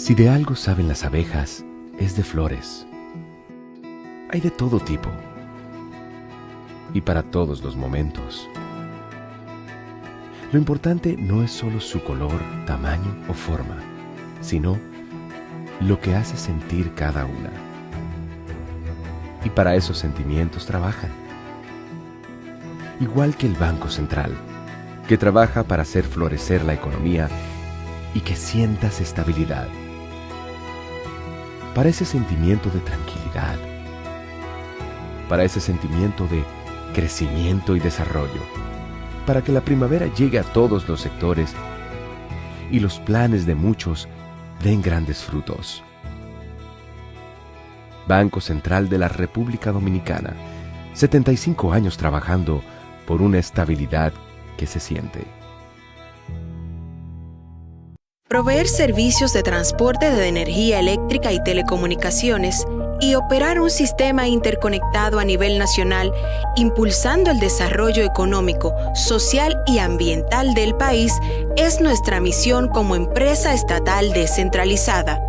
Si de algo saben las abejas, es de flores. Hay de todo tipo y para todos los momentos. Lo importante no es solo su color, tamaño o forma, sino lo que hace sentir cada una. Y para esos sentimientos trabajan. Igual que el Banco Central, que trabaja para hacer florecer la economía y que sientas estabilidad. Para ese sentimiento de tranquilidad. Para ese sentimiento de crecimiento y desarrollo. Para que la primavera llegue a todos los sectores y los planes de muchos den grandes frutos. Banco Central de la República Dominicana, 75 años trabajando por una estabilidad que se siente. Proveer servicios de transporte de energía eléctrica y telecomunicaciones y operar un sistema interconectado a nivel nacional, impulsando el desarrollo económico, social y ambiental del país, es nuestra misión como empresa estatal descentralizada.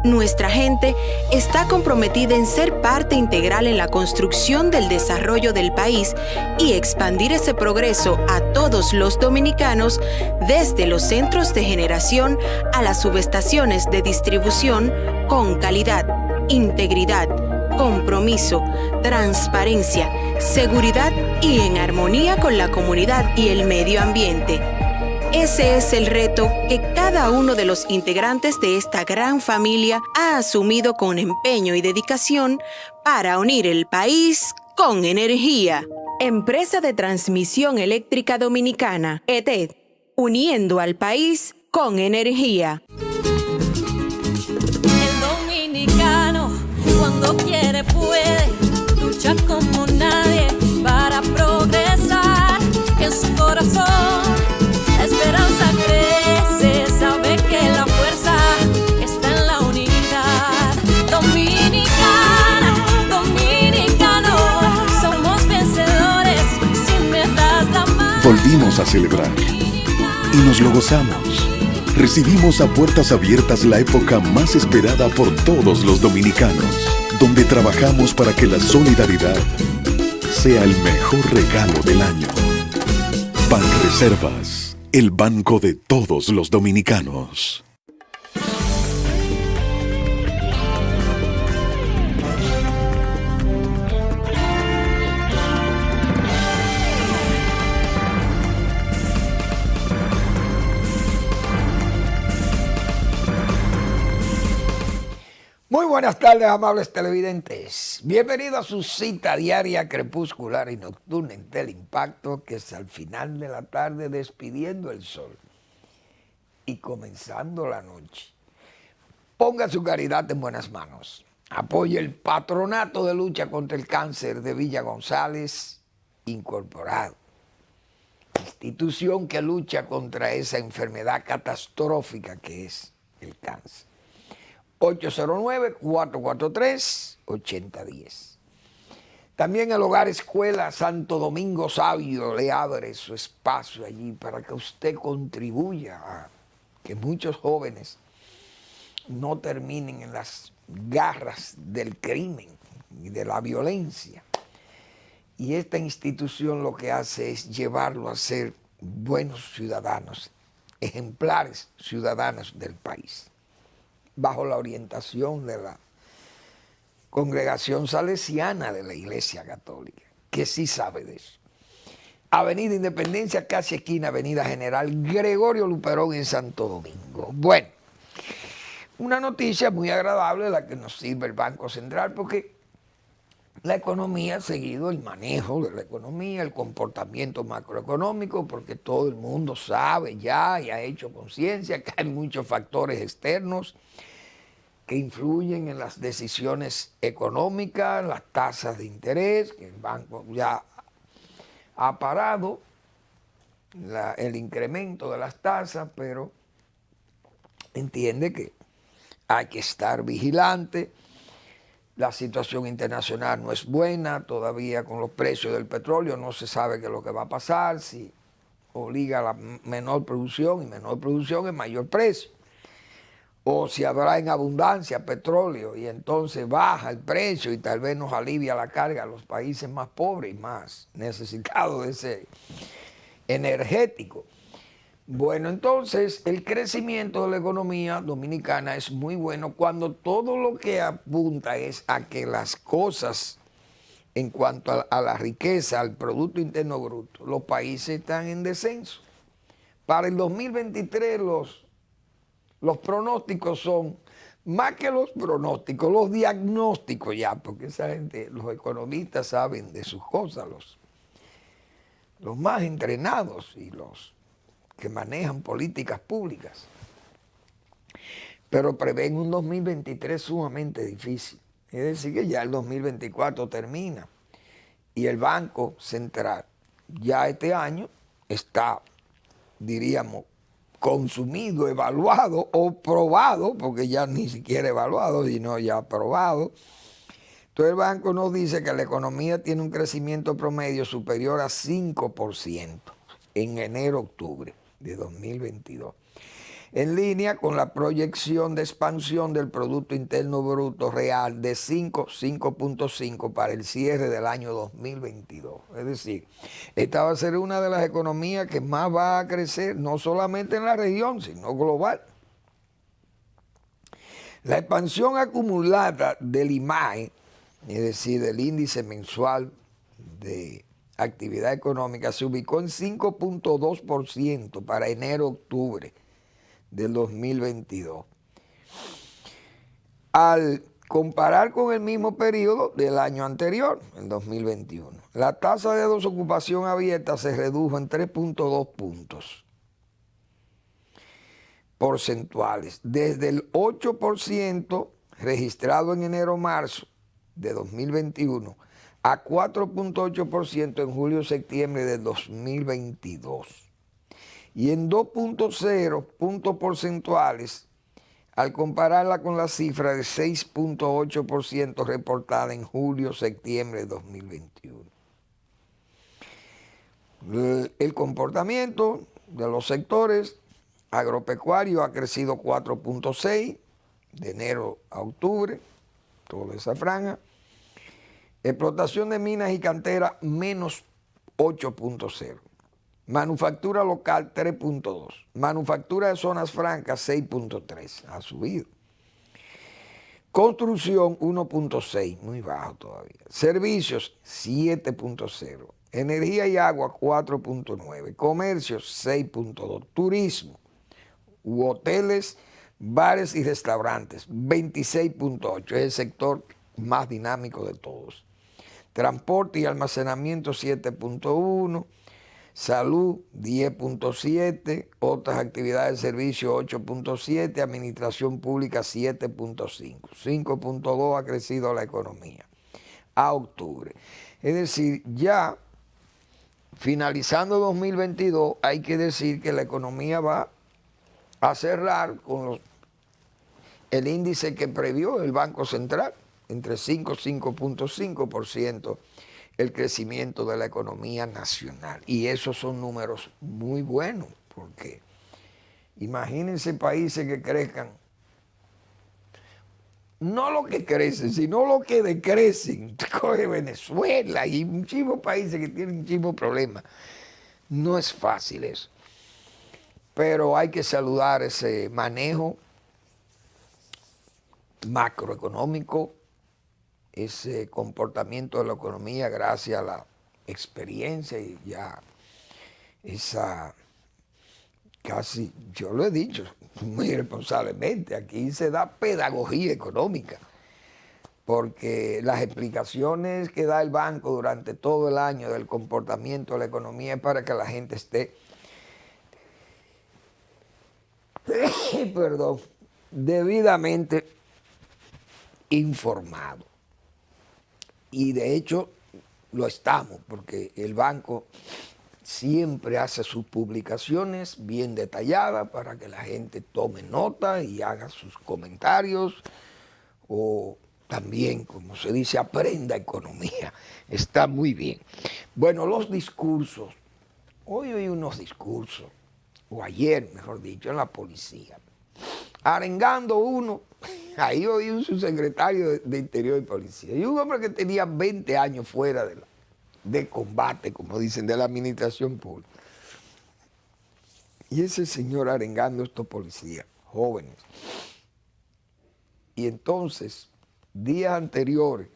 Nuestra gente está comprometida en ser parte integral en la construcción del desarrollo del país y expandir ese progreso a todos los dominicanos, desde los centros de generación a las subestaciones de distribución, con calidad, integridad, compromiso, transparencia, seguridad y en armonía con la comunidad y el medio ambiente. Ese es el reto que cada uno de los integrantes de esta gran familia ha asumido con empeño y dedicación para unir el país con energía. Empresa de Transmisión Eléctrica Dominicana, ETED, uniendo al país con energía. El dominicano, cuando quiere puede, lucha como nadie para progresar, que en su corazón la esperanza crece, sabe que la fuerza está en la unidad. Dominicana, dominicano, somos vencedores, si me das la mano. Volvimos a celebrar y nos lo gozamos. Recibimos a puertas abiertas la época más esperada por todos los dominicanos, donde trabajamos para que la solidaridad sea el mejor regalo del año. Banreservas, el banco de todos los dominicanos. Muy buenas tardes, amables televidentes. Bienvenido a su cita diaria crepuscular y nocturna en Teleimpacto, que es al final de la tarde despidiendo el sol y comenzando la noche. Ponga su caridad en buenas manos. Apoye el Patronato de Lucha contra el Cáncer de Villa González Incorporado, institución que lucha contra esa enfermedad catastrófica que es el cáncer. 809-443-8010. También el Hogar Escuela Santo Domingo Sabio le abre su espacio allí para que usted contribuya a que muchos jóvenes no terminen en las garras del crimen y de la violencia. Y esta institución lo que hace es llevarlo a ser buenos ciudadanos, ejemplares ciudadanos del país, bajo la orientación de la Congregación Salesiana de la Iglesia Católica, que sí sabe de eso. Avenida Independencia, casi esquina Avenida General Gregorio Luperón en Santo Domingo. Bueno, una noticia muy agradable la que nos sirve el Banco Central, porque la economía ha seguido el manejo de la economía, el comportamiento macroeconómico, porque todo el mundo sabe ya y ha hecho conciencia que hay muchos factores externos que influyen en las decisiones económicas, las tasas de interés, que el banco ya ha parado el incremento de las tasas, pero entiende que hay que estar vigilante. La situación internacional no es buena, todavía con los precios del petróleo no se sabe qué es lo que va a pasar, si obliga a la menor producción, y menor producción es mayor precio. o si habrá en abundancia petróleo y entonces baja el precio y tal vez nos alivia la carga a los países más pobres y más necesitados de ese energético. Bueno, entonces el crecimiento de la economía dominicana es muy bueno cuando todo lo que apunta es a que las cosas en cuanto a la riqueza, al Producto Interno Bruto, los países están en descenso. Para el 2023 los pronósticos son, más que los pronósticos, los diagnósticos ya, porque esa gente, los economistas saben de sus cosas, los más entrenados y los que manejan políticas públicas. Pero prevén un 2023 sumamente difícil. Es decir, que ya el 2024 termina y el Banco Central ya este año está, diríamos, consumido, evaluado o probado, porque ya ni siquiera evaluado, sino ya probado. Entonces el banco nos dice que la economía tiene un crecimiento promedio superior a 5% en enero-octubre de 2022, en línea con la proyección de expansión del Producto Interno Bruto real de 5.5 para el cierre del año 2022. Es decir, esta va a ser una de las economías que más va a crecer, no solamente en la región, sino global. La expansión acumulada del IMAE, es decir, del índice mensual de actividad económica, se ubicó en 5.2% para enero-octubre del 2022. Al comparar con el mismo periodo del año anterior, el 2021, la tasa de desocupación abierta se redujo en 3.2 puntos porcentuales, desde el 8% registrado en enero-marzo de 2021 a 4.8% en julio-septiembre de 2022. Y en 2.0 puntos porcentuales al compararla con la cifra de 6.8% reportada en julio-septiembre de 2021. El comportamiento de los sectores agropecuario ha crecido 4.6 de enero a octubre, toda esa franja. Explotación de minas y canteras menos 8.0. Manufactura local 3.2. Manufactura de zonas francas 6.3. Ha subido. Construcción 1.6, muy bajo todavía. Servicios 7.0. Energía y agua 4.9. Comercio 6.2. Turismo u hoteles, bares y restaurantes 26.8. Es el sector más dinámico de todos. Transporte y almacenamiento 7.1. Salud 10.7, otras actividades de servicio 8.7, administración pública 7.5, 5.2 ha crecido la economía a octubre. Es decir, ya finalizando 2022 hay que decir que la economía va a cerrar con el índice que previó el Banco Central, entre 5 y 5.5%. El crecimiento de la economía nacional. Y esos son números muy buenos, porque imagínense países que crezcan, no lo que crecen, sino lo que decrecen. Coge Venezuela y muchísimos países que tienen muchísimos problemas. No es fácil eso. Pero hay que saludar ese manejo macroeconómico, ese comportamiento de la economía gracias a la experiencia y ya esa, casi, yo lo he dicho muy responsablemente, aquí se da pedagogía económica, porque las explicaciones que da el banco durante todo el año del comportamiento de la economía es para que la gente esté, debidamente informado. Y de hecho lo estamos, porque el banco siempre hace sus publicaciones bien detalladas para que la gente tome nota y haga sus comentarios, o también, como se dice, aprenda economía. Está muy bien. Bueno, los discursos. Hoy oí unos discursos, o ayer, mejor dicho, en la policía. arengando uno. Ahí oí un subsecretario de Interior y Policía. Y un hombre que tenía 20 años fuera de combate, como dicen, de la administración pública. Y ese señor arengando a estos policías, jóvenes. Y entonces, días anteriores,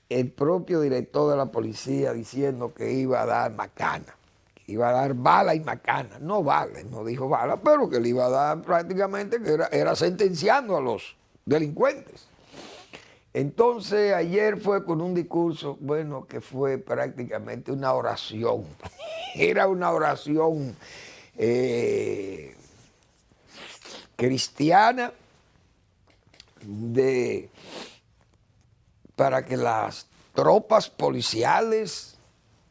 el propio director de la policía diciendo que iba a dar macana, que iba a dar bala y macana. No bala, no dijo bala, pero que le iba a dar prácticamente, que era sentenciando a los delincuentes. Entonces ayer fue con un discurso, bueno, que fue prácticamente una oración. Era una oración cristiana para que las tropas policiales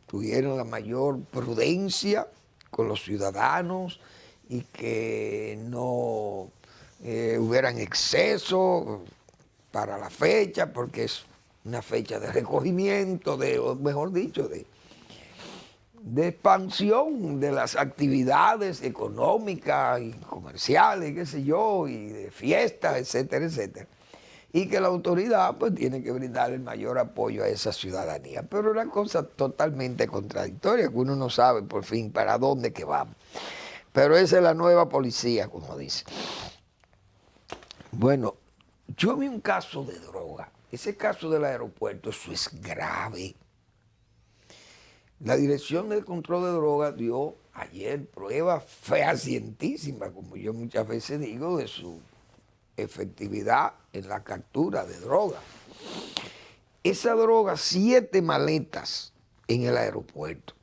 tuvieran la mayor prudencia con los ciudadanos y que no hubieran exceso para la fecha, porque es una fecha de recogimiento, o mejor dicho, de expansión de las actividades económicas y comerciales, qué sé yo, y de fiestas, etcétera, etcétera. Y que la autoridad pues tiene que brindar el mayor apoyo a esa ciudadanía. Pero una cosa totalmente contradictoria, que uno no sabe por fin para dónde que vamos. Pero esa es la nueva policía, como dice. Bueno, yo vi un caso de droga. Ese caso del aeropuerto, eso es grave. La Dirección de Control de Drogas dio ayer pruebas fehacientísimas, como yo muchas veces digo, de su efectividad en la captura de droga. Esa droga, 7 maletas en el aeropuerto.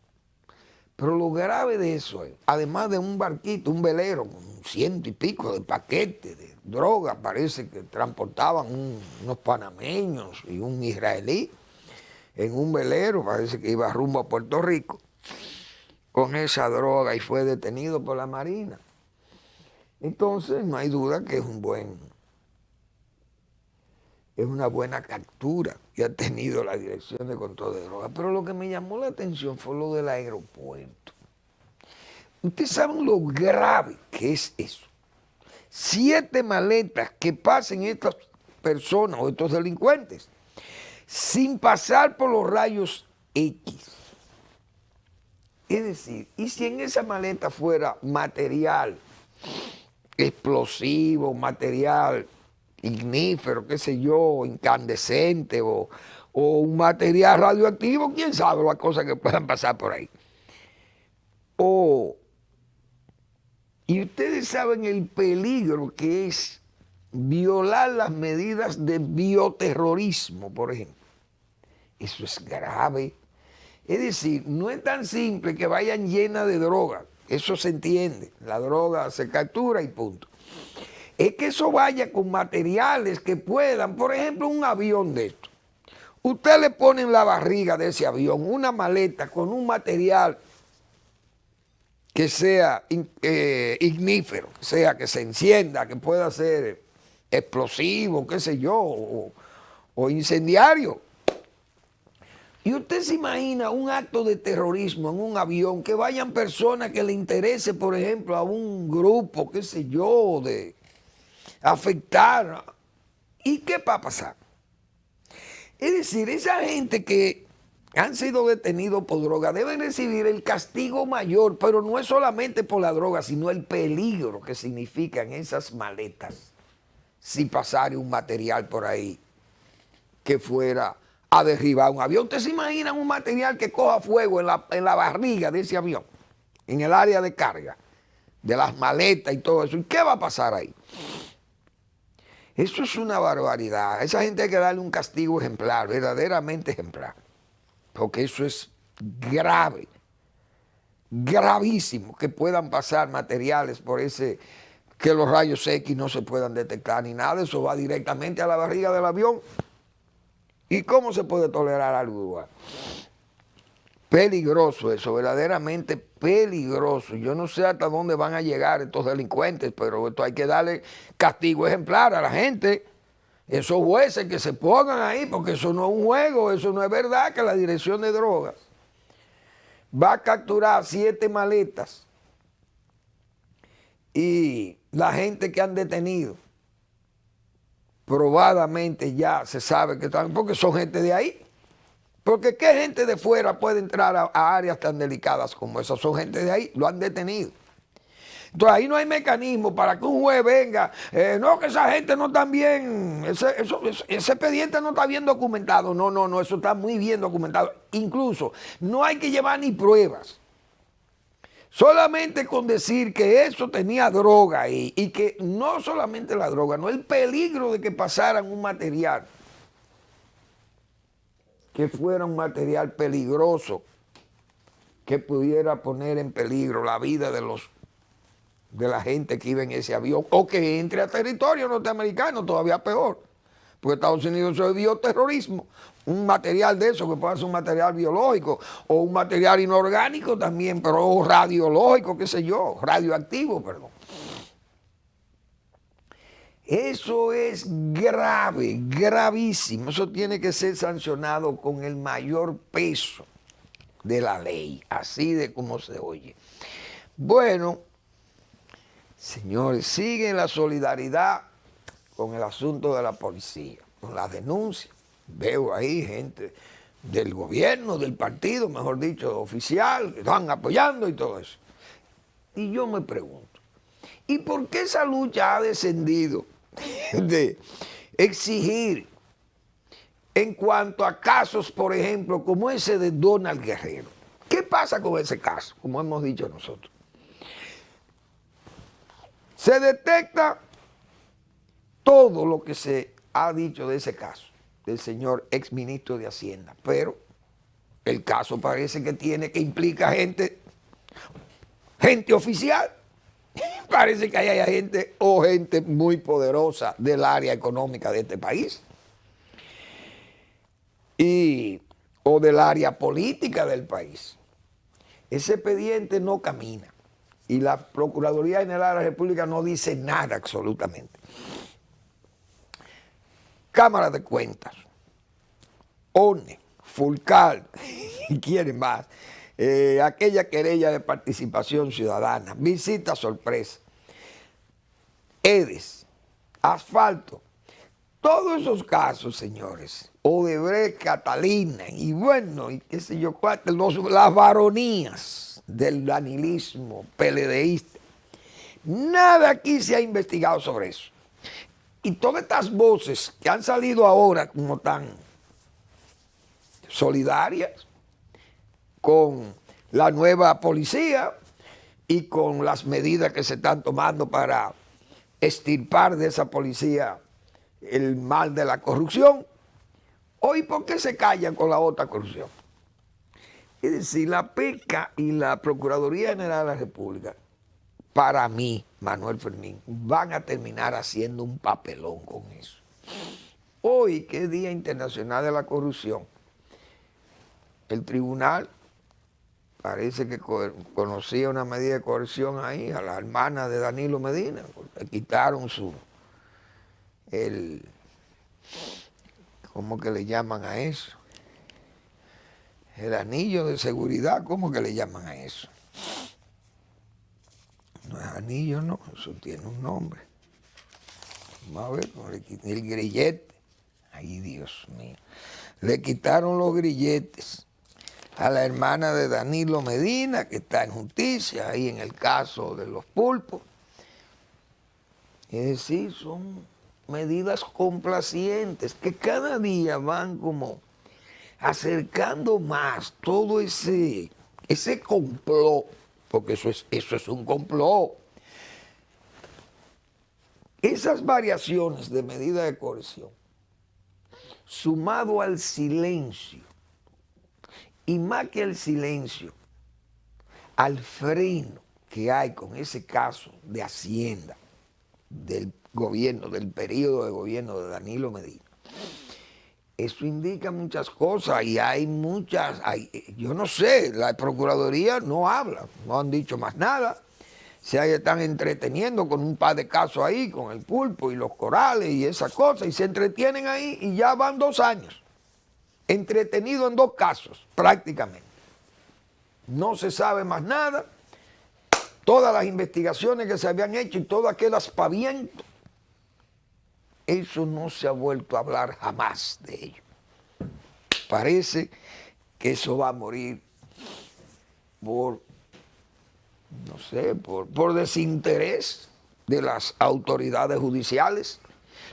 Pero lo grave de eso es, además de un barquito, un velero con 100 y pico de paquetes de droga, parece que transportaban unos panameños y un israelí en un velero, parece que iba rumbo a Puerto Rico con esa droga y fue detenido por la Marina. Entonces no hay duda que es una buena captura que ha tenido la Dirección de Control de Drogas. Pero lo que me llamó la atención fue lo del aeropuerto. Ustedes saben lo grave que es eso. 7 maletas que pasen estas personas o estos delincuentes sin pasar por los rayos X. Es decir, y si en esa maleta fuera material explosivo, material ignífero, qué sé yo, incandescente o un material radioactivo, quién sabe las cosas que puedan pasar por ahí. Y ustedes saben el peligro que es violar las medidas de bioterrorismo, por ejemplo. Eso es grave. Es decir, no es tan simple que vayan llenas de droga. Eso se entiende. La droga se captura y punto. Es que eso vaya con materiales que puedan, por ejemplo, un avión de esto. Usted le pone en la barriga de ese avión una maleta con un material que sea ignífero, sea que se encienda, que pueda ser explosivo, qué sé yo, o incendiario. Y usted se imagina un acto de terrorismo en un avión, que vayan personas que le interese, por ejemplo, a un grupo, qué sé yo, de afectar. ¿Y qué va a pasar? Es decir, esa gente que han sido detenidos por droga deben recibir el castigo mayor, pero no es solamente por la droga, sino el peligro que significan esas maletas si pasara un material por ahí que fuera a derribar un avión. ¿Ustedes se imaginan un material que coja fuego en la barriga de ese avión, en el área de carga, de las maletas y todo eso? ¿Y qué va a pasar ahí? Eso es una barbaridad. A esa gente hay que darle un castigo ejemplar, verdaderamente ejemplar. Porque eso es grave, gravísimo, que puedan pasar materiales por que los rayos X no se puedan detectar ni nada. Eso va directamente a la barriga del avión. ¿Y cómo se puede tolerar algo igual? Peligroso eso, verdaderamente peligroso. Yo no sé hasta dónde van a llegar estos delincuentes, pero esto hay que darle castigo ejemplar a la gente. Esos jueces que se pongan ahí, porque eso no es un juego, eso no es verdad que la Dirección de Drogas va a capturar 7 maletas y la gente que han detenido, probadamente ya se sabe que están, porque son gente de ahí. Porque ¿qué gente de fuera puede entrar a áreas tan delicadas como esas? Son gente de ahí, lo han detenido. Entonces ahí no hay mecanismo para que un juez venga, no, que esa gente no está bien, ese expediente no está bien documentado. No, eso está muy bien documentado. Incluso no hay que llevar ni pruebas. Solamente con decir que eso tenía droga ahí y que no solamente la droga, no el peligro de que pasaran un material, que fuera un material peligroso, que pudiera poner en peligro la vida de la gente que iba en ese avión, o que entre a territorio norteamericano, todavía peor, porque Estados Unidos se dio terrorismo. Un material de eso, que puede ser un material biológico, o un material inorgánico también, pero radiológico, qué sé yo, radioactivo, perdón. Eso es grave, gravísimo. Eso tiene que ser sancionado con el mayor peso de la ley, así de como se oye. Bueno, señores, sigue la solidaridad con el asunto de la policía, con las denuncias. Veo ahí gente del gobierno, del partido, mejor dicho, oficial, que están apoyando y todo eso. Y yo me pregunto, ¿y por qué esa lucha ha descendido de exigir en cuanto a casos, por ejemplo, como ese de Donald Guerrero? ¿Qué pasa con ese caso? Como hemos dicho nosotros. Se detecta todo lo que se ha dicho de ese caso, del señor exministro de Hacienda, pero el caso parece que implica gente oficial. Parece que hay gente muy poderosa del área económica de este país o del área política del país. Ese expediente no camina y la Procuraduría General de la República no dice nada absolutamente. Cámara de Cuentas, ONE, Fulcal, y quieren más. Aquella querella de participación ciudadana, visita sorpresa, EDES, asfalto, todos esos casos, señores, Odebrecht, Catalina, y bueno, y qué sé yo, las varonías del danilismo PLDista, nada aquí se ha investigado sobre eso. Y todas estas voces que han salido ahora como tan solidarias con la nueva policía y con las medidas que se están tomando para extirpar de esa policía el mal de la corrupción. Hoy, ¿por qué se callan con la otra corrupción? Es decir, la PECA y la Procuraduría General de la República, para mí, Manuel Fermín, van a terminar haciendo un papelón con eso. Hoy, que es Día Internacional de la Corrupción, el tribunal parece que conocía una medida de coerción ahí a la hermana de Danilo Medina. Le quitaron ¿cómo que le llaman a eso? El anillo de seguridad, ¿cómo que le llaman a eso? No es anillo, no, eso tiene un nombre. Vamos a ver, el grillete. Ay, Dios mío. Le quitaron los grilletes a la hermana de Danilo Medina, que está en justicia, ahí en el caso de los pulpos. Es decir, son medidas complacientes que cada día van como acercando más todo ese complot, porque eso es un complot. Esas variaciones de medida de coerción, sumado al silencio, y más que el silencio, al freno que hay con ese caso de Hacienda, del gobierno, del periodo de gobierno de Danilo Medina, eso indica muchas cosas y hay muchas, yo no sé, la Procuraduría no habla, no han dicho más nada. Se están entreteniendo con un par de casos ahí, con el pulpo y los corales y esas cosas, y se entretienen ahí y ya van 2 años. Entretenido en 2 casos, prácticamente. No se sabe más nada, todas las investigaciones que se habían hecho y todo aquel aspaviento, eso no se ha vuelto a hablar jamás de ello. Parece que eso va a morir por, no sé, por desinterés de las autoridades judiciales.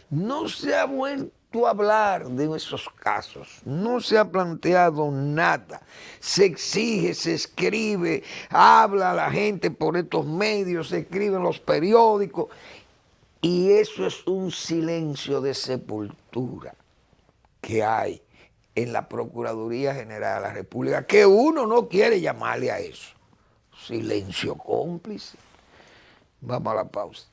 No se ha vuelto a hablar de esos casos, no se ha planteado nada. Se exige, se escribe, habla la gente por estos medios, se escribe en los periódicos, y eso es un silencio de sepultura que hay en la Procuraduría General de la República, que uno no quiere llamarle a eso. Silencio cómplice. Vamos a la pausa.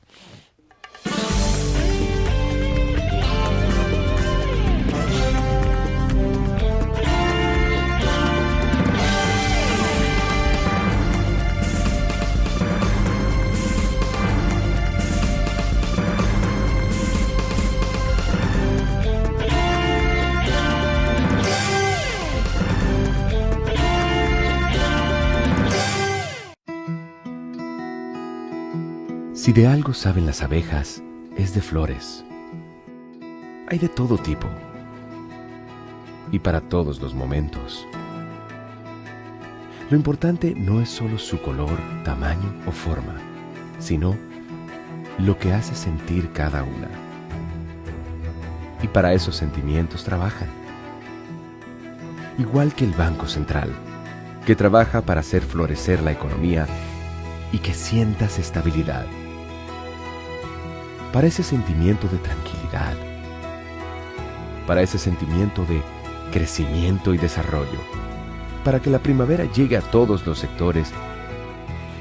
Si de algo saben las abejas, es de flores. Hay de todo tipo y para todos los momentos. Lo importante no es solo su color, tamaño o forma, sino lo que hace sentir cada una. Y para esos sentimientos trabajan. Igual que el Banco Central, que trabaja para hacer florecer la economía y que sientas estabilidad. Para ese sentimiento de tranquilidad, para ese sentimiento de crecimiento y desarrollo, para que la primavera llegue a todos los sectores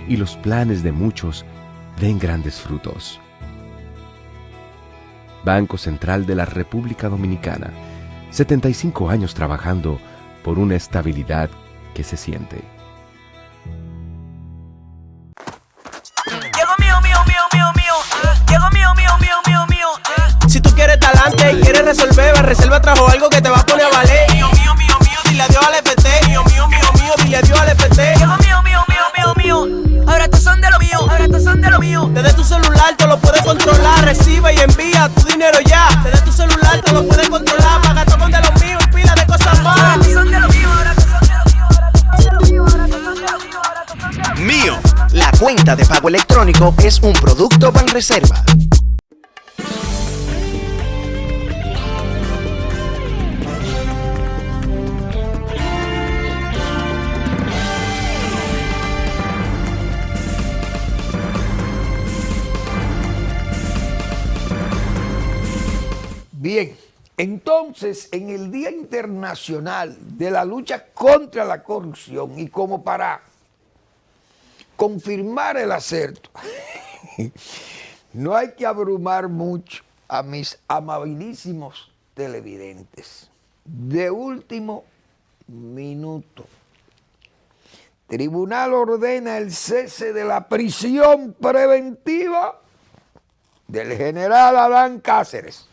y los planes de muchos den grandes frutos. Banco Central de la República Dominicana, 75 años trabajando por una estabilidad que se siente. Si tú quieres talante y quieres resolver, Reserva trajo algo que te va a poner a valer. Mío, mío, mío, mío, dile adiós al FT. Mío, mío, mío, mío, dile adiós al FT. Mío, mío, mío, mío, mío. Ahora estos son de lo mío, ahora estos son de lo mío. Desde tu celular te lo puedes controlar. Recibe y envía tu dinero ya. Desde tu celular te lo puedes controlar. Paga todo con de lo mío y pila de cosas más. Ahora estos son de lo mío, ahora estos son de lo mío, ahora estos son de lo mío, ahora estos son de lo mío, ahora estos son de lo mío. Mío, la cuenta de pago electrónico es un producto Banreserva. Bien, entonces en el Día Internacional de la Lucha contra la Corrupción y como para confirmar el acerto, no hay que abrumar mucho a mis amabilísimos televidentes. De último minuto, Tribunal ordena el cese de la prisión preventiva del general Adán Cáceres,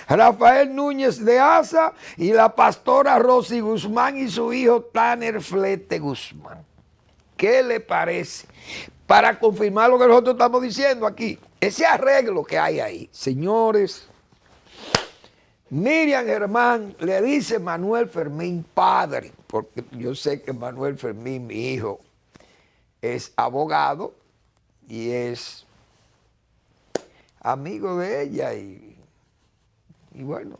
Rafael Núñez de Asa y la pastora Rosy Guzmán y su hijo Tanner Flete Guzmán. ¿Qué le parece? Para confirmar lo que nosotros estamos diciendo aquí, ese arreglo que hay ahí. Señores, Miriam Germán le dice Manuel Fermín padre, porque yo sé que Manuel Fermín, mi hijo, es abogado y es amigo de ella y bueno,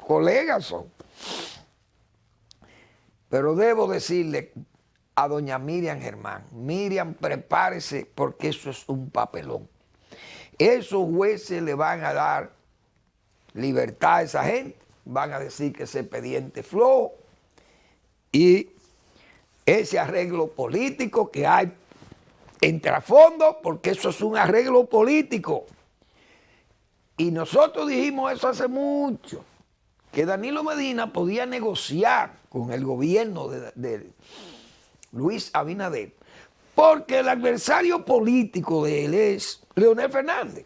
colegas son. Pero debo decirle a doña Miriam Germán, Miriam, prepárese porque eso es un papelón. Esos jueces le van a dar libertad a esa gente, van a decir que ese expediente flojo y ese arreglo político que hay en trasfondo, porque eso es un arreglo político. Y nosotros dijimos eso hace mucho, que Danilo Medina podía negociar con el gobierno de Luis Abinader, porque el adversario político de él es Leonel Fernández.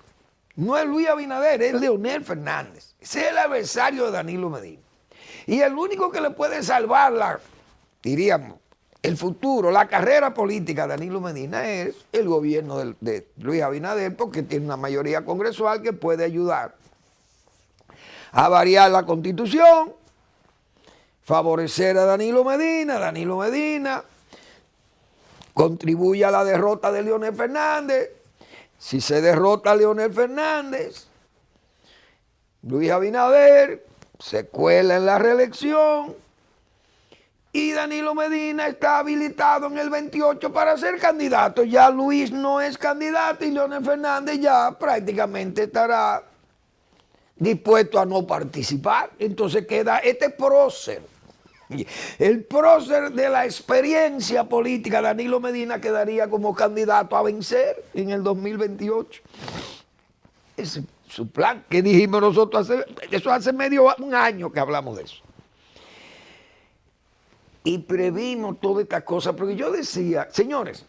No es Luis Abinader, es Leonel Fernández. Ese es el adversario de Danilo Medina. Y el único que le puede salvar diríamos, el futuro, la carrera política de Danilo Medina es el gobierno de Luis Abinader, porque tiene una mayoría congresual que puede ayudar a variar la Constitución, favorecer a Danilo Medina contribuye a la derrota de Leonel Fernández. Si se derrota a Leonel Fernández, Luis Abinader se cuela en la reelección y Danilo Medina está habilitado en el 28 para ser candidato. Ya Luis no es candidato y Leonel Fernández ya prácticamente estará dispuesto a no participar. Entonces queda este prócer. El prócer de la experiencia política, Danilo Medina, quedaría como candidato a vencer en el 2028. Ese es su plan que dijimos nosotros eso hace un año que hablamos de eso. Y previmos todas estas cosas, porque yo decía, señores,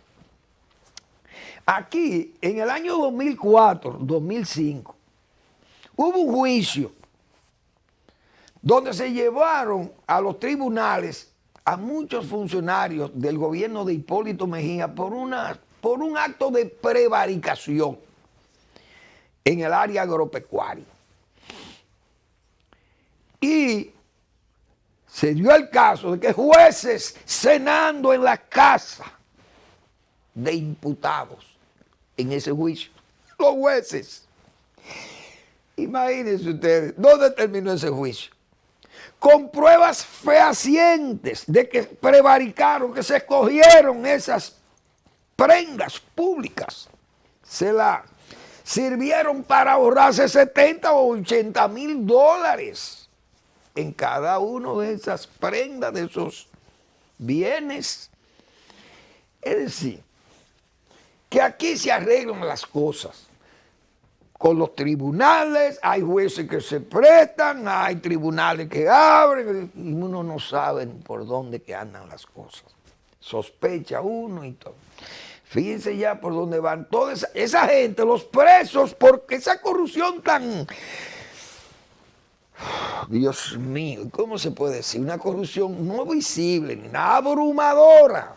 aquí en el año 2004, 2005, hubo un juicio donde se llevaron a los tribunales a muchos funcionarios del gobierno de Hipólito Mejía por un acto de prevaricación en el área agropecuaria. Y se dio el caso de que jueces cenando en la casa de imputados en ese juicio, los jueces. Imagínense ustedes, ¿dónde terminó ese juicio? Con pruebas fehacientes de que prevaricaron, que se escogieron esas prendas públicas. Se las sirvieron para ahorrarse 70 o 80 mil dólares en cada uno de esas prendas, de esos bienes. Es decir, que aquí se arreglan las cosas. Con los tribunales, hay jueces que se prestan, hay tribunales que abren, y uno no sabe por dónde que andan las cosas. Sospecha uno y todo. Fíjense ya por dónde van toda esa gente, los presos, porque esa corrupción tan... Dios mío, ¿cómo se puede decir? Una corrupción no visible, ni nada, abrumadora.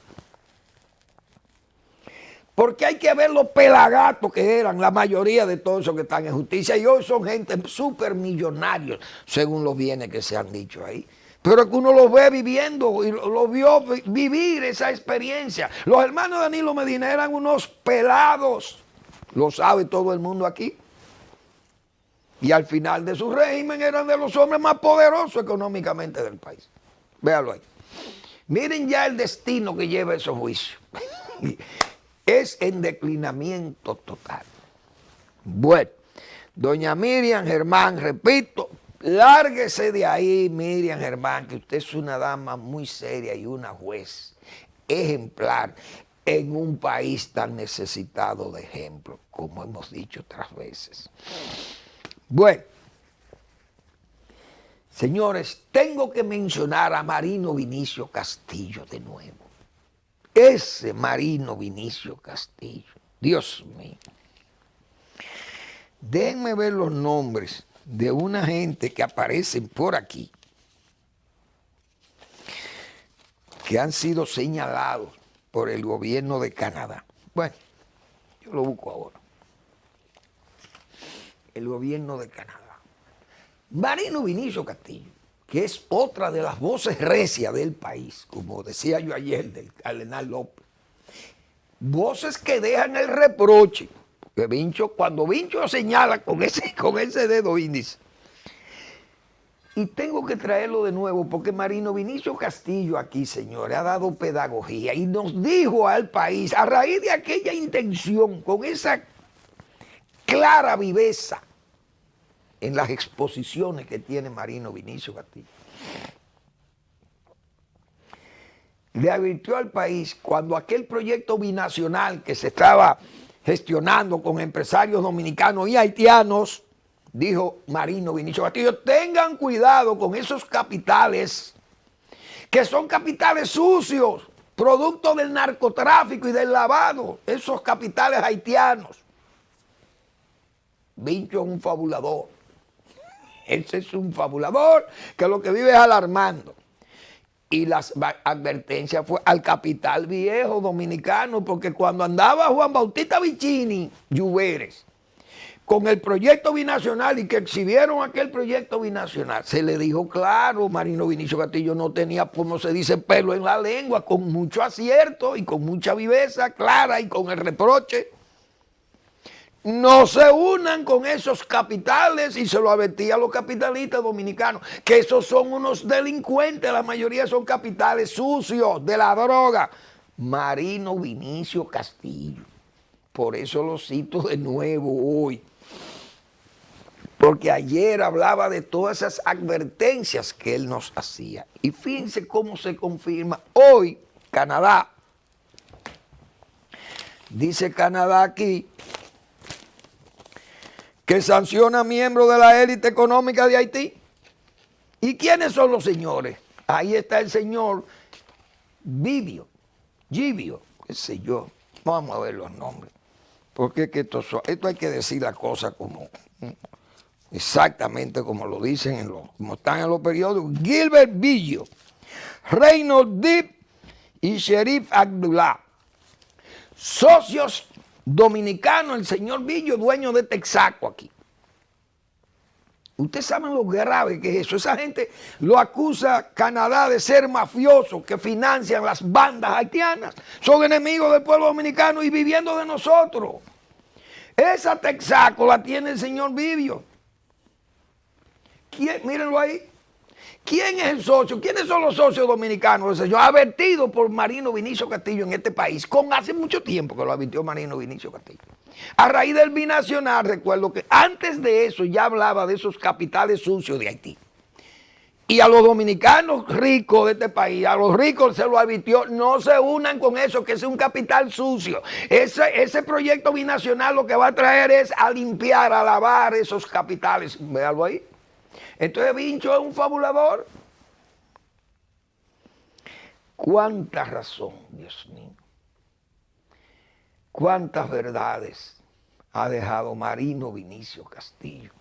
Porque hay que ver los pelagatos que eran la mayoría de todos esos que están en justicia y hoy son gente súper millonarios, según los bienes que se han dicho ahí. Pero que uno los ve viviendo y lo vio vivir esa experiencia. Los hermanos de Danilo Medina eran unos pelados, lo sabe todo el mundo aquí. Y al final de su régimen eran de los hombres más poderosos económicamente del país. Véalo ahí. Miren ya el destino que lleva esos juicios. Es en declinamiento total. Bueno, doña Miriam Germán, repito, lárguese de ahí, Miriam Germán, que usted es una dama muy seria y una juez ejemplar en un país tan necesitado de ejemplo, como hemos dicho otras veces. Bueno, señores, tengo que mencionar a Marino Vinicio Castillo de nuevo. Ese Marino Vinicio Castillo, Dios mío. Déjenme ver los nombres de una gente que aparecen por aquí, que han sido señalados por el gobierno de Canadá. Bueno, yo lo busco ahora. El gobierno de Canadá. Marino Vinicio Castillo, que es otra de las voces recias del país, como decía yo ayer del cardenal López. Voces que dejan el reproche. Que cuando Vincho señala con ese dedo índice. Y tengo que traerlo de nuevo porque Marino Vinicio Castillo aquí, señores, ha dado pedagogía y nos dijo al país, a raíz de aquella intención, con esa clara viveza en las exposiciones que tiene Marino Vinicio Castillo. Le advirtió al país cuando aquel proyecto binacional que se estaba gestionando con empresarios dominicanos y haitianos, dijo Marino Vinicio Castillo, tengan cuidado con esos capitales, que son capitales sucios, producto del narcotráfico y del lavado, esos capitales haitianos. Vincho es un fabulador. Ese es un fabulador que lo que vive es alarmando. Y las advertencias fue al capital viejo dominicano, porque cuando andaba Juan Bautista Vicini Lluveres con el proyecto binacional y que exhibieron aquel proyecto binacional, se le dijo claro, Marino Vinicio Castillo no tenía, como se dice, pelo en la lengua, con mucho acierto y con mucha viveza clara y con el reproche. No se unan con esos capitales, y se lo advertía a los capitalistas dominicanos, que esos son unos delincuentes, la mayoría son capitales sucios de la droga. Marino Vinicio Castillo. Por eso lo cito de nuevo hoy. Porque ayer hablaba de todas esas advertencias que él nos hacía. Y fíjense cómo se confirma. Hoy, Canadá, dice Canadá aquí, que sanciona a miembros de la élite económica de Haití. ¿Y quiénes son los señores? Ahí está el señor Gibio, qué sé yo. Vamos a ver los nombres. Porque es que esto hay que decir la cosa como exactamente como lo dicen, como están en los periódicos. Gilbert Billo, Reynolds Deep y Sherif Abdullah. Socios dominicano, el señor Billo, dueño de Texaco aquí. Ustedes saben lo grave que es eso. Esa gente lo acusa Canadá de ser mafiosos que financian las bandas haitianas. Son enemigos del pueblo dominicano y viviendo de nosotros. Esa Texaco la tiene el señor Billo. Mírenlo ahí. ¿Quién es el socio? ¿Quiénes son los socios dominicanos? Ese señor advertido por Marino Vinicio Castillo en este país, con hace mucho tiempo que lo advirtió Marino Vinicio Castillo. A raíz del binacional, recuerdo que antes de eso ya hablaba de esos capitales sucios de Haití. Y a los dominicanos ricos de este país, a los ricos se lo advirtió, no se unan con eso, que es un capital sucio. Ese proyecto binacional lo que va a traer es a limpiar, a lavar esos capitales. Véalo ahí. Entonces Vincho es un fabulador. ¿Cuánta razón, Dios mío? ¿Cuántas verdades ha dejado Marino Vinicio Castillo?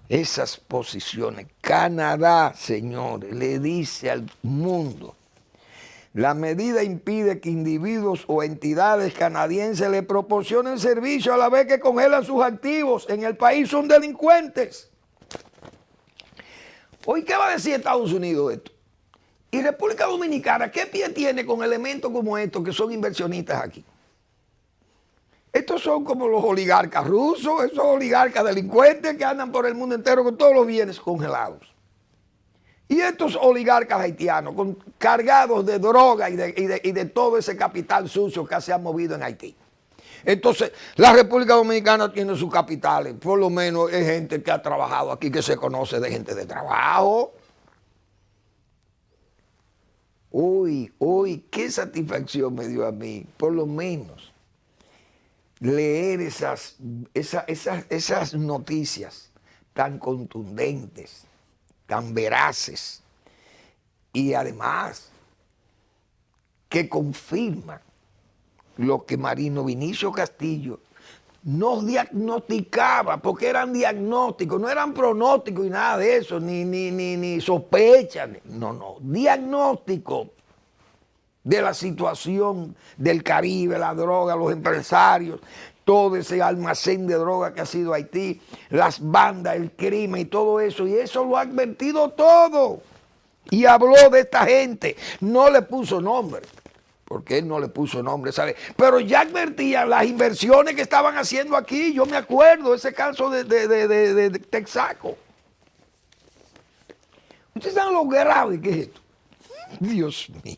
Esas posiciones. Canadá, señores, le dice al mundo, la medida impide que individuos o entidades canadienses le proporcionen servicio a la vez que congelan sus activos en el país, son delincuentes. Hoy, ¿qué va a decir Estados Unidos de esto? Y República Dominicana, ¿qué pie tiene con elementos como estos que son inversionistas aquí? Estos son como los oligarcas rusos, esos oligarcas delincuentes que andan por el mundo entero con todos los bienes congelados. Y estos oligarcas haitianos cargados de droga y de todo ese capital sucio que se ha movido en Haití. Entonces, la República Dominicana tiene sus capitales, por lo menos es gente que ha trabajado aquí, que se conoce de gente de trabajo. Hoy, qué satisfacción me dio a mí, por lo menos, leer esas noticias tan contundentes, tan veraces, y además que confirman lo que Marino Vinicio Castillo nos diagnosticaba, porque eran diagnósticos, no eran pronósticos y nada de eso, ni sospechas, no, diagnóstico de la situación del Caribe, la droga, los empresarios, todo ese almacén de droga que ha sido Haití, las bandas, el crimen y todo eso, y eso lo ha advertido todo, y habló de esta gente, no le puso nombre, porque él no le puso nombre, ¿sabe? Pero ya advertían las inversiones que estaban haciendo aquí. Yo me acuerdo ese caso de Texaco. ¿Ustedes saben lo grave que es esto? Dios mío.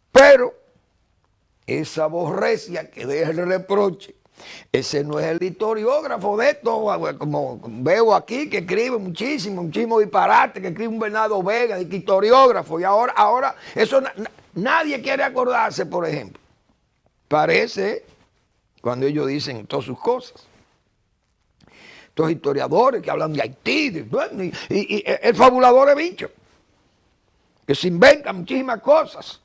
Pero esa aborrecia que deja el reproche, ese no es el historiógrafo de esto, como veo aquí que escribe muchísimo disparate, que escribe un Bernardo Vega, de historiógrafo, y ahora eso nadie quiere acordarse, por ejemplo. Parece, cuando ellos dicen todas sus cosas, estos historiadores que hablan de Haití, y el fabulador es Bicho, que se inventa muchísimas cosas.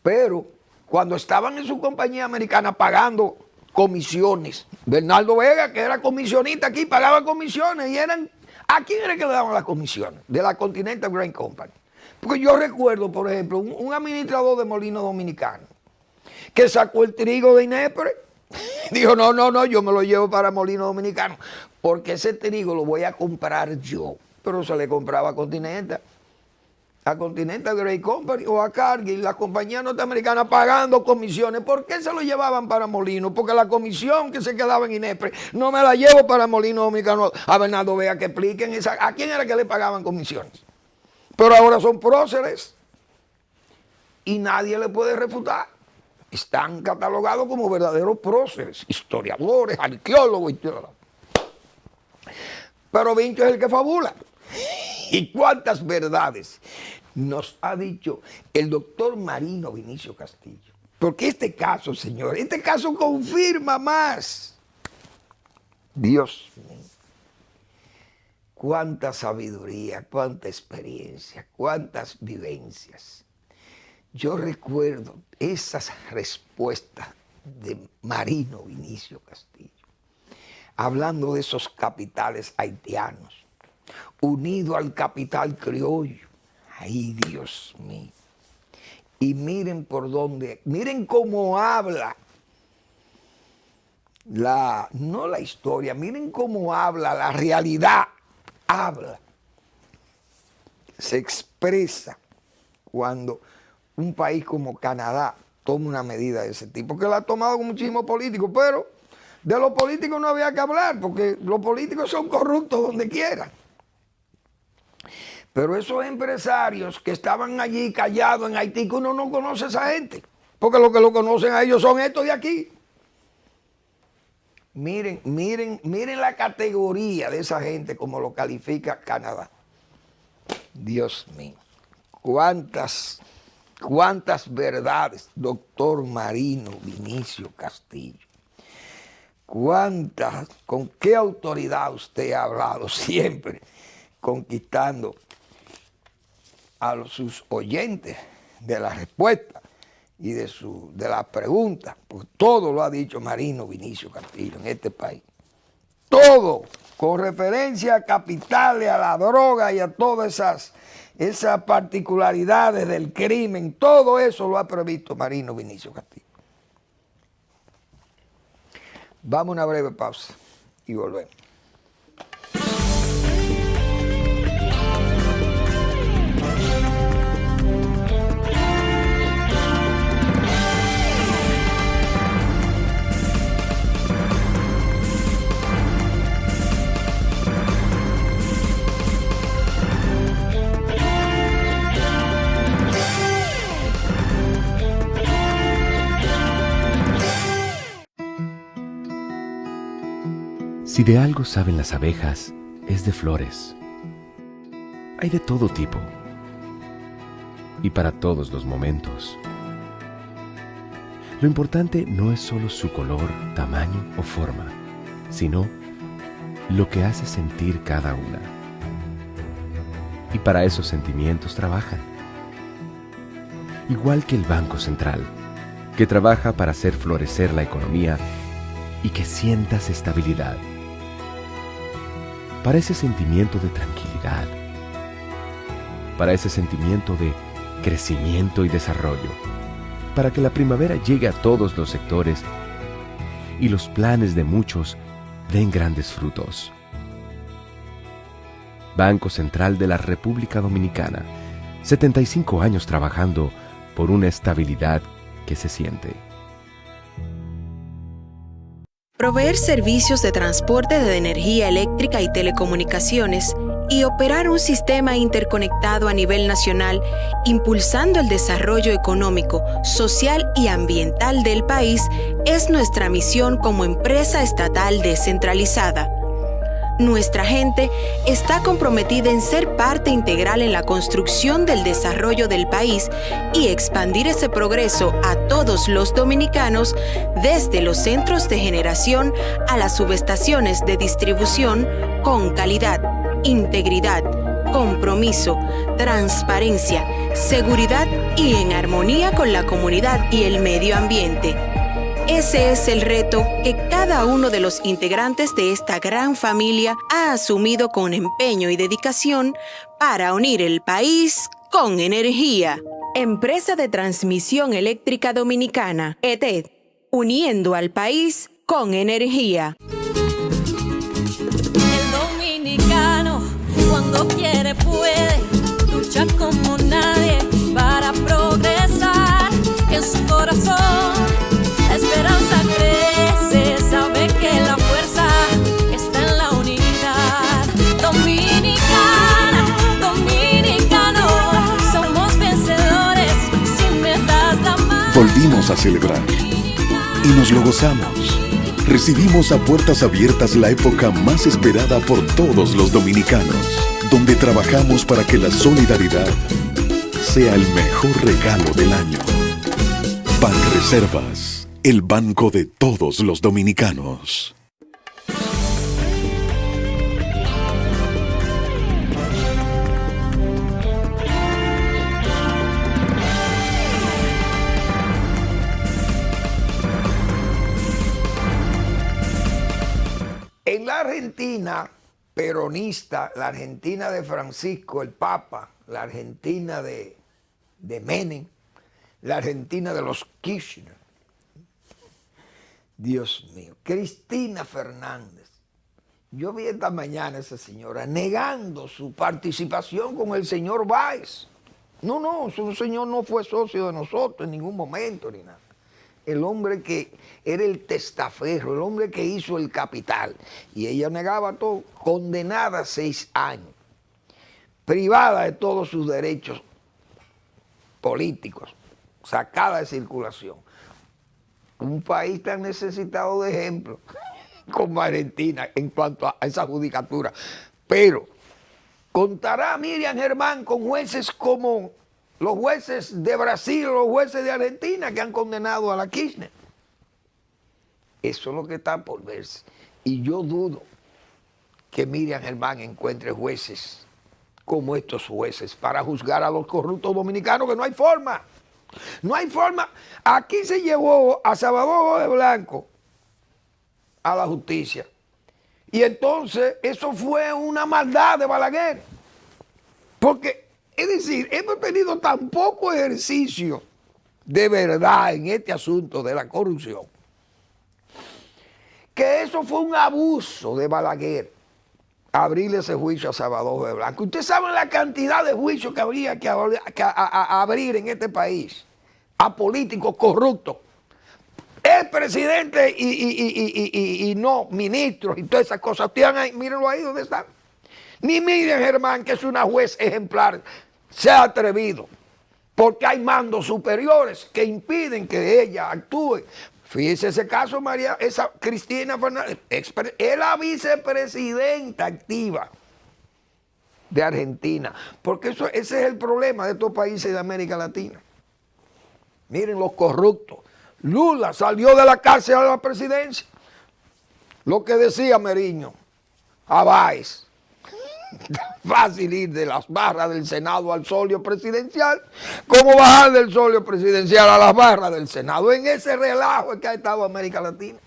Pero cuando estaban en su compañía americana pagando comisiones, Bernardo Vega, que era comisionista aquí, pagaba comisiones y eran ¿A quién era que le daban las comisiones? De la Continental Grain Company. Porque yo recuerdo, por ejemplo, un administrador de Molino Dominicano que sacó el trigo de Inepre. Dijo, no, yo me lo llevo para Molino Dominicano, porque ese trigo lo voy a comprar yo. Pero se le compraba a Continental Grain Company o a Cargill, la compañía norteamericana, pagando comisiones. ¿Por qué se lo llevaban para Molino? Porque la comisión que se quedaba en Inepre no me la llevo para Molino Dominicano. A Bernardo Vea que expliquen a quién era que le pagaban comisiones. Pero ahora son próceres y nadie le puede refutar. Están catalogados como verdaderos próceres, historiadores, arqueólogos y todo. Pero Vincho es el que fabula. ¿Y cuántas verdades nos ha dicho el doctor Marino Vinicio Castillo? Porque este caso, señor, este caso confirma más. Dios mío. Cuánta sabiduría, cuánta experiencia, cuántas vivencias. Yo recuerdo esas respuestas de Marino Vinicio Castillo, hablando de esos capitales haitianos, unido al capital criollo. Ay, Dios mío. Y miren por dónde, miren cómo habla, no la historia, miren cómo habla, la realidad habla, se expresa cuando un país como Canadá toma una medida de ese tipo, que la ha tomado con muchísimos políticos, pero de los políticos no había que hablar, porque los políticos son corruptos donde quieran. Pero esos empresarios que estaban allí callados en Haití, que uno no conoce a esa gente, porque los que lo conocen a ellos son estos de aquí. Miren la categoría de esa gente como lo califica Canadá. Dios mío, cuántas verdades, doctor Marino Vinicio Castillo. Con qué autoridad usted ha hablado siempre, conquistando a sus oyentes de la respuesta y de la pregunta, pues todo lo ha dicho Marino Vinicio Castillo en este país. Todo, con referencia a capitales, a la droga y a todas esas particularidades del crimen, todo eso lo ha previsto Marino Vinicio Castillo. Vamos a una breve pausa y volvemos. Si de algo saben las abejas, es de flores. Hay de todo tipo y para todos los momentos. Lo importante no es solo su color, tamaño o forma, sino lo que hace sentir cada una. Y para esos sentimientos trabajan. Igual que el Banco Central, que trabaja para hacer florecer la economía y que sientas estabilidad. Para ese sentimiento de tranquilidad, para ese sentimiento de crecimiento y desarrollo, para que la primavera llegue a todos los sectores y los planes de muchos den grandes frutos. Banco Central de la República Dominicana, 75 años trabajando por una estabilidad que se siente. Proveer servicios de transporte de energía eléctrica y telecomunicaciones y operar un sistema interconectado a nivel nacional, impulsando el desarrollo económico, social y ambiental del país, es nuestra misión como empresa estatal descentralizada. Nuestra gente está comprometida en ser parte integral en la construcción del desarrollo del país y expandir ese progreso a todos los dominicanos, desde los centros de generación a las subestaciones de distribución, con calidad, integridad, compromiso, transparencia, seguridad y en armonía con la comunidad y el medio ambiente. Ese es el reto que cada uno de los integrantes de esta gran familia ha asumido con empeño y dedicación para unir el país con energía. Empresa de Transmisión Eléctrica Dominicana, ETED, uniendo al país con energía. El dominicano, cuando quiere puede, lucha como nadie para progresar. En su corazón la esperanza crece, sabe que la fuerza está en la unidad. Dominicana, dominicano, somos vencedores si me das la mano. Volvimos a celebrar y nos lo gozamos. Recibimos a puertas abiertas la época más esperada por todos los dominicanos, donde trabajamos para que la solidaridad sea el mejor regalo del año. Banreservas, el banco de todos los dominicanos. En la Argentina peronista, la Argentina de Francisco, el Papa, la Argentina de Menem, la Argentina de los Kirchner. Dios mío, Cristina Fernández. Yo vi esta mañana a esa señora negando su participación con el señor Báez. No, ese señor no fue socio de nosotros en ningún momento ni nada. El hombre que era el testaferro, el hombre que hizo el capital. Y ella negaba todo, condenada a 6 años, privada de todos sus derechos políticos, sacada de circulación. Un país tan necesitado de ejemplo como Argentina en cuanto a esa judicatura. Pero contará Miriam Germán con jueces como los jueces de Brasil o los jueces de Argentina que han condenado a la Kirchner. Eso es lo que está por verse. Y yo dudo que Miriam Germán encuentre jueces como estos jueces para juzgar a los corruptos dominicanos, que no hay forma. No hay forma. Aquí se llevó a Salvador de Blanco a la justicia. Y entonces eso fue una maldad de Balaguer. Porque, es decir, hemos tenido tan poco ejercicio de verdad en este asunto de la corrupción, que eso fue un abuso de Balaguer, abrirle ese juicio a Salvador de Blanco. Ustedes saben la cantidad de juicios que habría que abrir en este país a políticos corruptos, el presidente y no ministros y todas esas cosas. Ahí, mírenlo ahí donde están. Ni Miriam Germán, que es una juez ejemplar, se ha atrevido, porque hay mandos superiores que impiden que ella actúe. Fíjese ese caso, esa Cristina Fernández, es la vicepresidenta activa de Argentina, porque ese es el problema de estos países de América Latina. Miren los corruptos. Lula salió de la cárcel a la presidencia. Lo que decía Meriño a Báez. Fácil ir de las barras del Senado al solio presidencial, como bajar del solio presidencial a las barras del Senado. En ese relajo es que ha estado América Latina.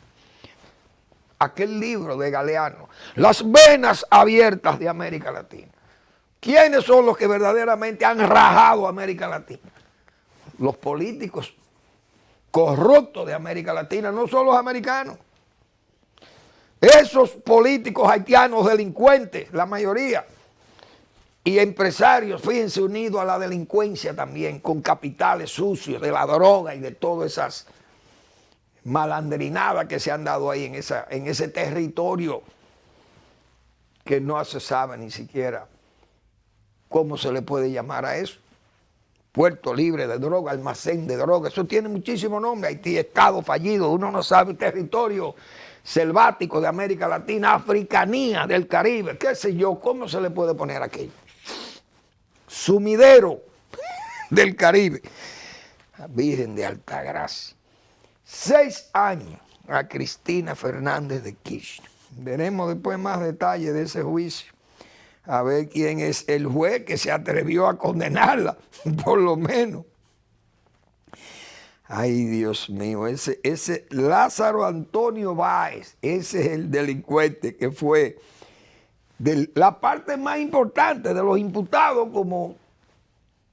Aquel libro de Galeano, Las venas abiertas de América Latina. ¿Quiénes son los que verdaderamente han rajado a América Latina? Los políticos corruptos de América Latina, no son los americanos. Esos políticos haitianos delincuentes, la mayoría, y empresarios, fíjense, unidos a la delincuencia también, con capitales sucios de la droga y de todas esas malandrinadas que se han dado ahí en ese territorio que no se sabe ni siquiera cómo se le puede llamar a eso. Puerto libre de droga, almacén de droga, eso tiene muchísimo nombre. Haití, estado fallido, uno no sabe, territorio selvático de América Latina, africanía del Caribe, qué sé yo, ¿cómo se le puede poner aquello? Sumidero del Caribe. Virgen de Altagracia. 6 años a Cristina Fernández de Kirchner. Veremos después más detalles de ese juicio. A ver quién es el juez que se atrevió a condenarla, por lo menos. Ay, Dios mío, ese Lázaro Antonio Báez, ese es el delincuente que fue de la parte más importante de los imputados como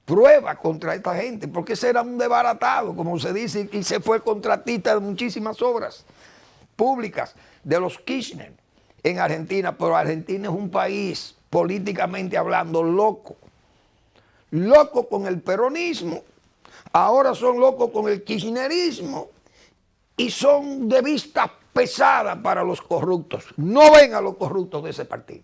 prueba contra esta gente, porque ese era un desbaratado, como se dice, y se fue contratista de muchísimas obras públicas de los Kirchner en Argentina, pero Argentina es un país, políticamente hablando, loco con el peronismo. Ahora son locos con el kirchnerismo y son de vista pesada para los corruptos. No ven a los corruptos de ese partido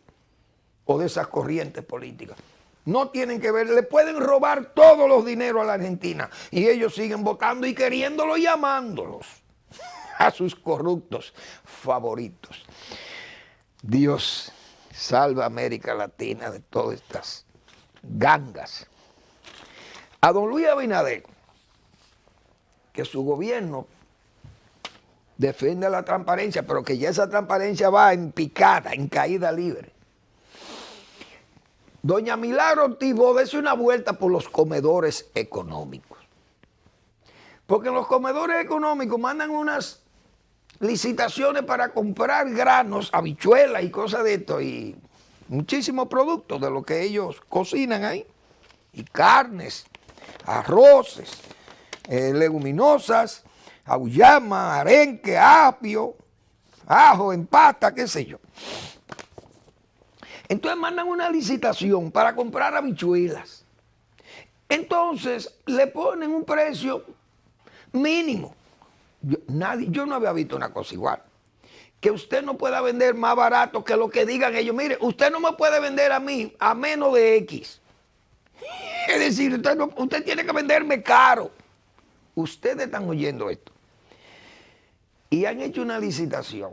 o de esas corrientes políticas. No tienen que ver, le pueden robar todos los dineros a la Argentina y ellos siguen votando y queriéndolo y amándolos a sus corruptos favoritos. Dios salva a América Latina de todas estas gangas. A don Luis Abinader, que su gobierno defiende la transparencia, pero que ya esa transparencia va en picada, en caída libre. Doña Milagro Ortiz Boves, dése una vuelta por los comedores económicos. Porque en los comedores económicos mandan unas licitaciones para comprar granos, habichuelas y cosas de esto, y muchísimos productos de lo que ellos cocinan ahí, y carnes, arroces, leguminosas, auyama, arenque, apio, ajo en pasta, qué sé yo. Entonces mandan una licitación para comprar habichuelas. Entonces le ponen un precio mínimo. Yo no había visto una cosa igual. Que usted no pueda vender más barato que lo que digan ellos. Mire, usted no me puede vender a mí a menos de X. Es decir, usted tiene que venderme caro. Ustedes están oyendo esto. Y han hecho una licitación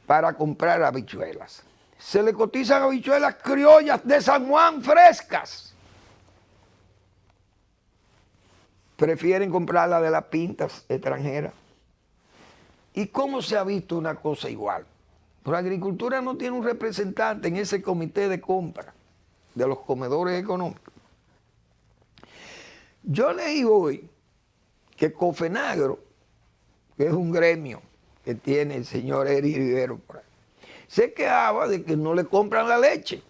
para comprar habichuelas. Se le cotizan habichuelas criollas de San Juan frescas. Prefieren comprarla de las pintas extranjeras. ¿Y cómo se ha visto una cosa igual? La agricultura no tiene un representante en ese comité de compra de los comedores económicos. Yo leí hoy que Cofenagro, que es un gremio que tiene el señor Eri Rivero por ahí, se quejaba de que no le compran la leche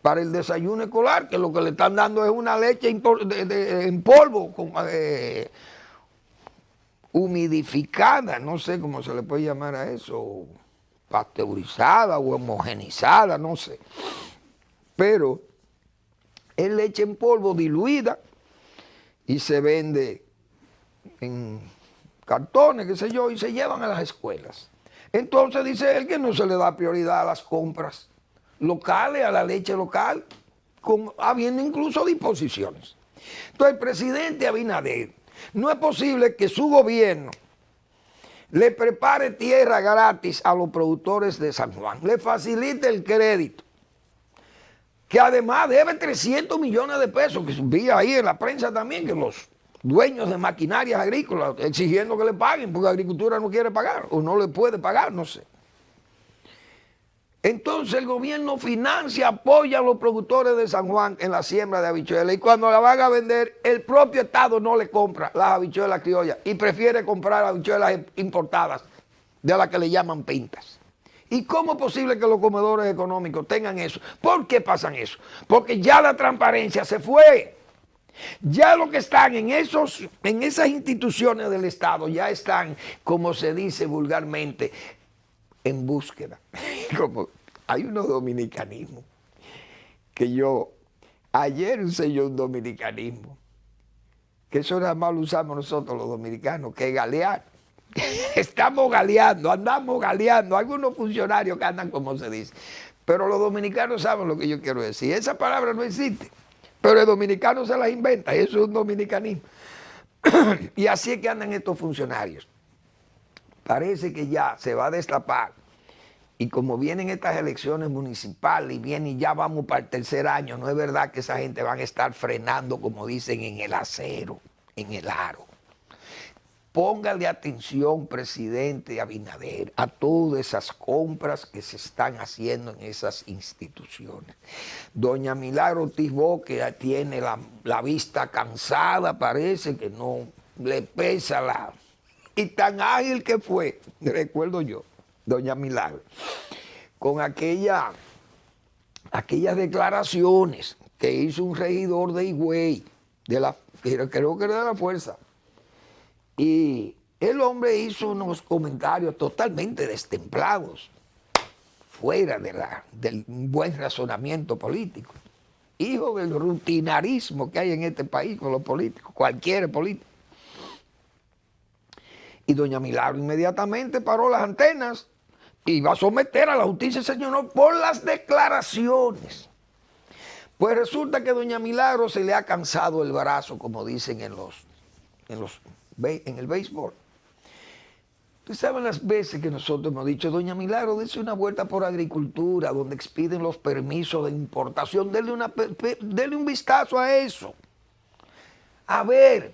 para el desayuno escolar, que lo que le están dando es una leche en polvo, humidificada, no sé cómo se le puede llamar a eso, pasteurizada o homogenizada, no sé. Pero es leche en polvo diluida y se vende en cartones, qué sé yo, y se llevan a las escuelas. Entonces dice él que no se le da prioridad a las compras locales, a la leche local, habiendo incluso disposiciones. Entonces el presidente Abinader, no es posible que su gobierno le prepare tierra gratis a los productores de San Juan, le facilite el crédito, que además debe 300 millones de pesos, que vi ahí en la prensa también, que los dueños de maquinarias agrícolas exigiendo que le paguen, porque la agricultura no quiere pagar, o no le puede pagar, no sé. Entonces el gobierno financia, apoya a los productores de San Juan en la siembra de habichuelas, y cuando la van a vender, el propio Estado no le compra las habichuelas criollas y prefiere comprar habichuelas importadas, de las que le llaman pintas. ¿Y cómo es posible que los comedores económicos tengan eso? ¿Por qué pasan eso? Porque ya la transparencia se fue. Ya lo que están en esas instituciones del Estado, ya están, como se dice vulgarmente, en búsqueda. Como hay unos dominicanismos que ayer usé yo un dominicanismo, que eso nada más lo usamos nosotros los dominicanos, que es galear. Estamos galeando, andamos galeando, algunos funcionarios que andan como se dice, pero los dominicanos saben lo que yo quiero decir. Esa palabra no existe, pero el dominicano se las inventa, y eso es un dominicanismo. Y así es que andan estos funcionarios. Parece que ya se va a destapar, y como vienen estas elecciones municipales y ya vamos para el tercer año, no es verdad que esa gente van a estar frenando, como dicen, en el acero, en el aro. Póngale atención, presidente Abinader, a todas esas compras que se están haciendo en esas instituciones. Doña Milagro Ortiz Boves, que tiene la vista cansada, parece que no le pesa la... Y tan ágil que fue, recuerdo yo, doña Milagro, con aquellas declaraciones que hizo un regidor de Higüey, creo que era de la Fuerza, y el hombre hizo unos comentarios totalmente destemplados, fuera del buen razonamiento político, hijo del rutinarismo que hay en este país con los políticos, cualquier político. Y doña Milagro inmediatamente paró las antenas y va a someter a la justicia, señor, por las declaraciones. Pues resulta que doña Milagro se le ha cansado el brazo, como dicen en el béisbol. Ustedes saben las veces que nosotros hemos dicho, doña Milagro, dése una vuelta por agricultura, donde expiden los permisos de importación, denle un vistazo a eso. A ver,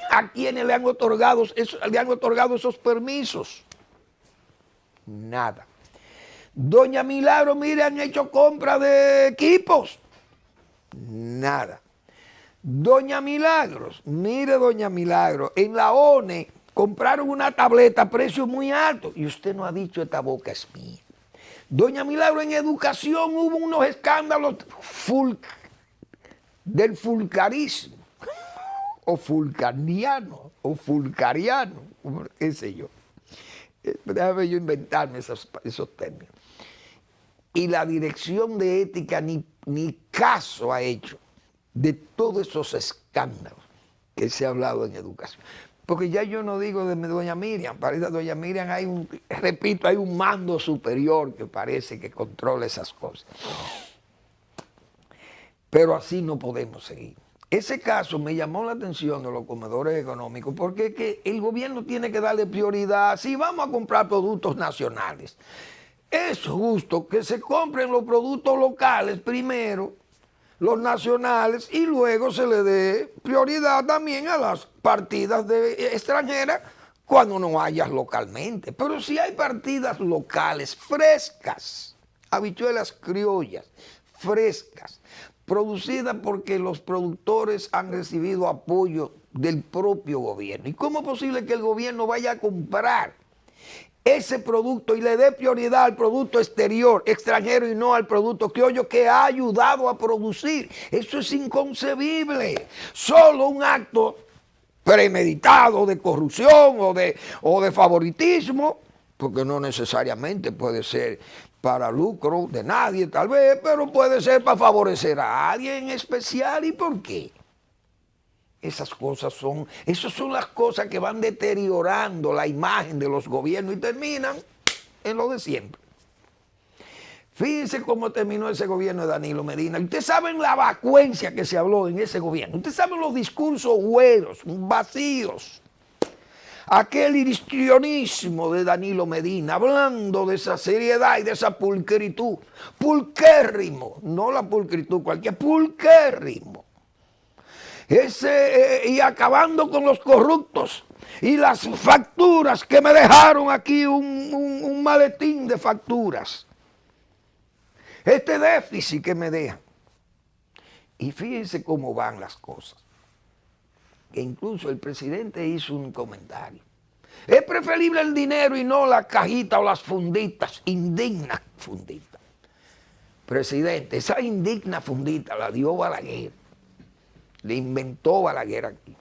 ¿a quiénes le han otorgado esos permisos? Nada. Doña Milagro, mire, han hecho compra de equipos. Nada. Doña Milagros, mire, doña Milagro, en la ONE compraron una tableta a precio muy alto y usted no ha dicho esta boca es mía. Doña Milagro, en educación hubo unos escándalos del fulcarismo, o fulcaniano, o fulcariano, qué sé yo. Déjame yo inventarme esos términos. Y la Dirección de Ética ni caso ha hecho de todos esos escándalos que se ha hablado en educación. Porque ya yo no digo de doña Miriam, para doña Miriam hay un mando superior que parece que controla esas cosas. Pero así no podemos seguir. Ese caso me llamó la atención de los comedores económicos porque es que el gobierno tiene que darle prioridad. Si vamos a comprar productos nacionales, es justo que se compren los productos locales primero, los nacionales, y luego se le dé prioridad también a las partidas extranjeras cuando no hayas localmente. Pero si hay partidas locales frescas, habichuelas criollas, frescas, producidas porque los productores han recibido apoyo del propio gobierno. ¿Y cómo es posible que el gobierno vaya a comprar ese producto y le dé prioridad al producto extranjero y no al producto criollo que ha ayudado a producir? Eso es inconcebible. Solo un acto premeditado de corrupción o de favoritismo, porque no necesariamente puede ser para lucro de nadie tal vez, pero puede ser para favorecer a alguien en especial. ¿Y por qué? Esas son las cosas que van deteriorando la imagen de los gobiernos y terminan en lo de siempre. Fíjense cómo terminó ese gobierno de Danilo Medina. Ustedes saben la vacuencia que se habló en ese gobierno. Ustedes saben los discursos hueros, vacíos. Aquel histrionismo de Danilo Medina, hablando de esa seriedad y de esa pulcritud. Pulquérrimo, no la pulcritud cualquier, pulquérrimo. Y acabando con los corruptos y las facturas que me dejaron aquí, un maletín de facturas. Este déficit que me dejan. Y fíjense cómo van las cosas. Que incluso el presidente hizo un comentario. Es preferible el dinero y no la cajita o las funditas, indignas funditas. Presidente, esa indigna fundita la dio Balaguer. Le inventó Balaguer aquí.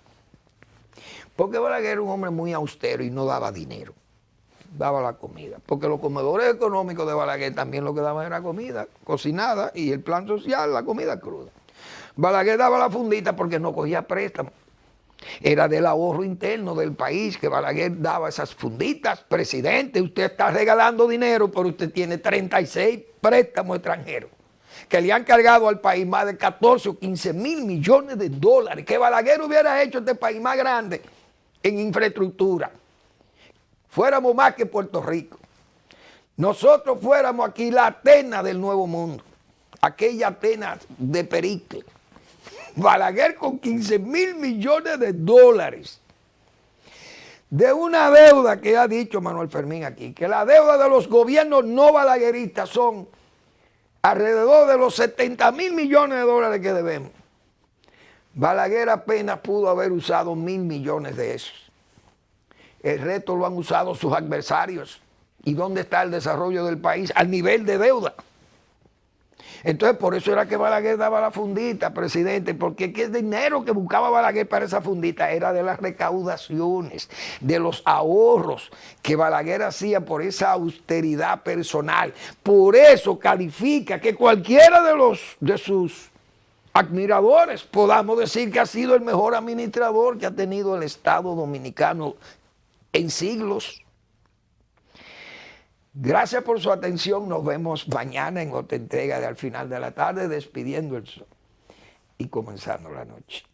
Porque Balaguer era un hombre muy austero y no daba dinero. Daba la comida. Porque los comedores económicos de Balaguer también lo que daban era comida cocinada y el plan social, la comida cruda. Balaguer daba la fundita porque no cogía préstamos. Era del ahorro interno del país que Balaguer daba esas funditas. Presidente, usted está regalando dinero, pero usted tiene 36 préstamos extranjeros que le han cargado al país más de 14 o 15 mil millones de dólares. Que Balaguer hubiera hecho este país más grande en infraestructura. Fuéramos más que Puerto Rico. Nosotros fuéramos aquí la Atenas del Nuevo Mundo. Aquella Atenas de Pericles. Balaguer con 15 mil millones de dólares. De una deuda que ha dicho Manuel Fermín aquí, que la deuda de los gobiernos no balagueristas son alrededor de los 70 mil millones de dólares que debemos. Balaguer apenas pudo haber usado 1.000 millones de esos. El resto lo han usado sus adversarios. ¿Y dónde está el desarrollo del país? Al nivel de deuda. Entonces, por eso era que Balaguer daba la fundita, presidente, porque el dinero que buscaba Balaguer para esa fundita era de las recaudaciones, de los ahorros que Balaguer hacía por esa austeridad personal. Por eso califica que cualquiera de sus admiradores podamos decir que ha sido el mejor administrador que ha tenido el Estado Dominicano en siglos. Gracias por su atención. Nos vemos mañana en otra entrega de Al Final de la Tarde, despidiendo el sol y comenzando la noche.